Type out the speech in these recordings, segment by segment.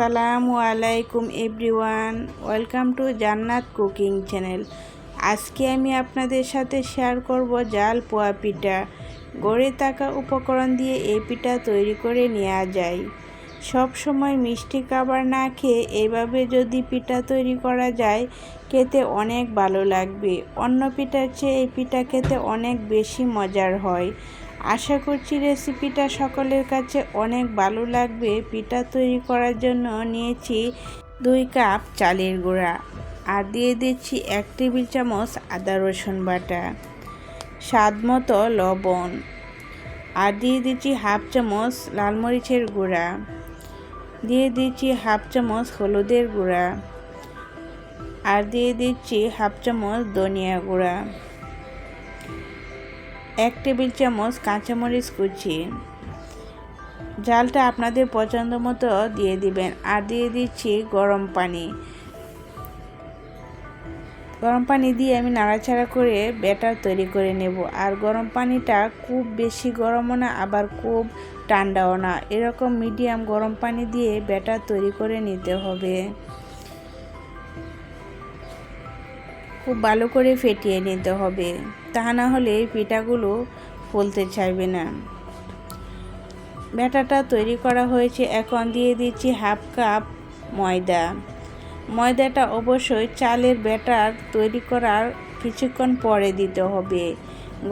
আসসালামু আলাইকুম everyone, welcome to জান্নাত কুকিং চ্যানেল। আজকে আমি আপনাদের সাথে শেয়ার করব জাল পোয়া পিঠা। গড়ে থাকা উপকরণ দিয়ে এই পিঠা তৈরি করে নেওয়া যায়। সব সময় মিষ্টি খাবার না খেয়ে এভাবে যদি পিঠা তৈরি করা যায়, খেতে অনেক ভালো লাগবে। অন্য পিঠার চেয়ে এই পিঠা খেতে অনেক বেশি মজার হয়। আশা করছি রেসিপিটা সকলের কাছে অনেক ভালো লাগবে। পিঠা তৈরি করার জন্য নিয়েছি 2 কাপ চালের গুঁড়া, আর দিয়ে দিচ্ছি 1 টেবিল চামচ আদা রসুন বাটা, স্বাদ মতো লবণ, আর দিয়ে দিচ্ছি হাফ চামচ লাল মরিচের গুঁড়া, দিয়ে দিচ্ছি হাফ চামচ হলুদের গুঁড়া, আর দিয়ে দিচ্ছি হাফ চামচ ধনিয়া গুঁড়া, 1 টেবিল চামচ কাঁচামরিচ কুচি। জালটা আপনাদের পছন্দ মতো দিয়ে দিবেন। আর দিয়ে দিচ্ছি গরম পানি। গরম পানি দিয়ে আমি নাড়াচাড়া করে ব্যাটার তৈরি করে নেব। আর গরম পানিটা খুব বেশি গরমও না, আবার খুব ঠান্ডাও না, এরকম মিডিয়াম গরম পানি দিয়ে ব্যাটার তৈরি করে নিতে হবে। খুব ভালো করে ফেটিয়ে নিতে হবে, তা না হলে পিঠাগুলো ফুলতে চাইবে না। ব্যাটারটা তৈরি করা হয়েছে, এখন দিয়ে দিচ্ছি হাফ কাপ ময়দা। ময়দাটা অবশ্যই চালের ব্যাটার তৈরি করার কিছুক্ষণ পরে দিতে হবে।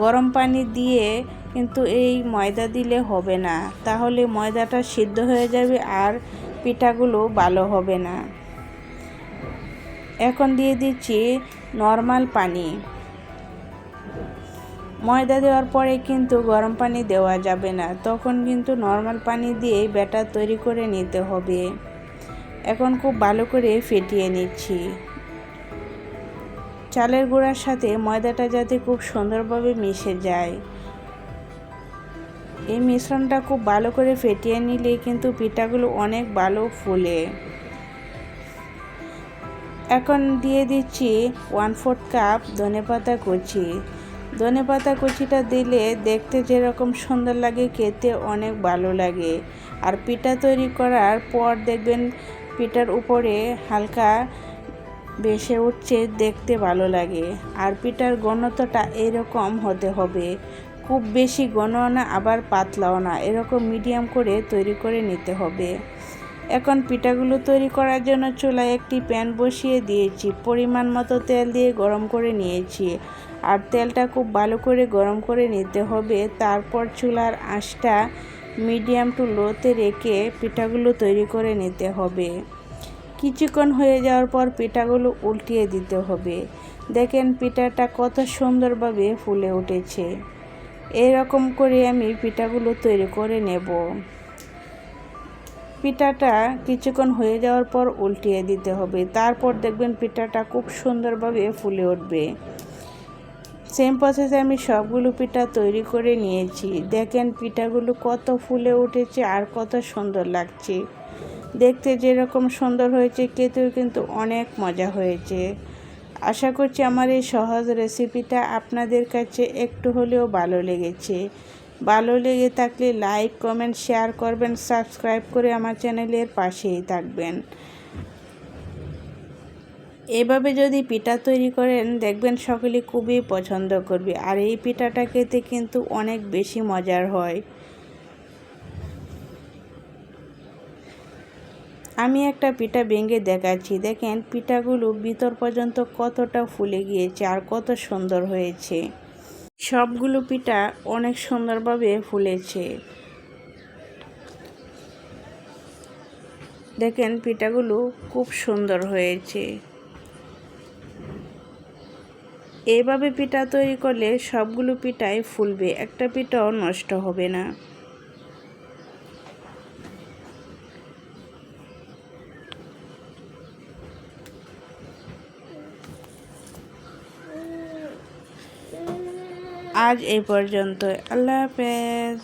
গরম পানি দিয়ে কিন্তু এই ময়দা দিলে হবে না, তাহলে ময়দাটা সিদ্ধ হয়ে যাবে আর পিঠাগুলো ভালো হবে না। এখন দিয়ে দিচ্ছি নরমাল পানি। ময়দা দেওয়ার পরে কিন্তু গরম পানি দেওয়া যাবে না, তখন কিন্তু নরমাল পানি দিয়ে ব্যাটার তৈরি করে নিতে হবে। এখন খুব ভালো করে ফেটিয়ে নিচ্ছি। চালের গুঁড়ার সাথে ময়দাটা যাতে খুব সুন্দরভাবে মিশে যায়, এই মিশ্রণটা খুব ভালো করে ফেটিয়ে নিলে কিন্তু পিঠাগুলো অনেক ভালো ফুলে। এখন দিয়ে দিচ্ছি 1/4 কাপ ধনেপাতা কুচি। ধনেপাতা কুচিটা দিলে দেখতে যেরকম সুন্দর লাগে, খেতে অনেক ভালো লাগে। আর পিঠা তৈরি করার পর দেখবেন পিঠার উপরে হালকা ভেসে উঠছে, দেখতে ভালো লাগে। আর পিঠার ঘনত্বটা এরকম হতে হবে, খুব বেশি ঘনও না আবার পাতলাও না, এরকম মিডিয়াম করে তৈরি করে নিতে হবে। এখন পিঠাগুলো তৈরি করার জন্য চুলায় একটি প্যান বসিয়ে দিয়েছি, পরিমাণ মতো তেল দিয়ে গরম করে নিয়েছি। আর তেলটা খুব ভালো করে গরম করে নিতে হবে। তারপর চুলার আঁচটা মিডিয়াম টু লোতে রেখে পিঠাগুলো তৈরি করে নিতে হবে। কিছুক্ষণ হয়ে যাওয়ার পর পিঠাগুলো উল্টিয়ে দিতে হবে। দেখেন পিঠাটা কত সুন্দরভাবে ফুলে উঠেছে। এরকম করে আমি পিঠাগুলো তৈরি করে নেব। পিঠাটা কিছুক্ষণ হয়ে যাওয়ার পর উল্টিয়ে দিতে হবে, তারপর দেখবেন পিঠাটা খুব সুন্দরভাবে ফুলে উঠবে। সেম প্রসেসে আমি সবগুলো পিঠা তৈরি করে নিয়েছি। দেখেন পিঠাগুলো কত ফুলে উঠেছে আর কত সুন্দর লাগছে। দেখতে যেরকম সুন্দর হয়েছে, খেতেও কিন্তু অনেক মজা হয়েছে। আশা করছি আমার এই সহজ রেসিপিটা আপনাদের কাছে একটু হলেও ভালো লেগেছে। ভালো লেগে থাকলে লাইক, কমেন্ট, শেয়ার করবেন, সাবস্ক্রাইব করে আমার চ্যানেলের পাশেই থাকবেন। এভাবে যদি পিঠা তৈরি করেন দেখবেন সকলে খুবই পছন্দ করবে। আর এই পিঠাটা খেতে কিন্তু অনেক বেশি মজার হয়। আমি একটা পিঠা ভেঙে দেখাচ্ছি, দেখেন পিঠাগুলো ভিতর পর্যন্ত কতটা ফুলে গিয়েছে আর কত সুন্দর হয়েছে। সবগুলো পিঠা অনেক সুন্দরভাবে ফুলেছে। দেখেন পিঠাগুলো খুব সুন্দর হয়েছে। এইভাবে পিঠা তৈরি করলে সবগুলো পিঠাই ফুলবে, একটা পিঠাও নষ্ট হবে না। আজ এই পর্যন্ত, আল্লাহ হাফেজ।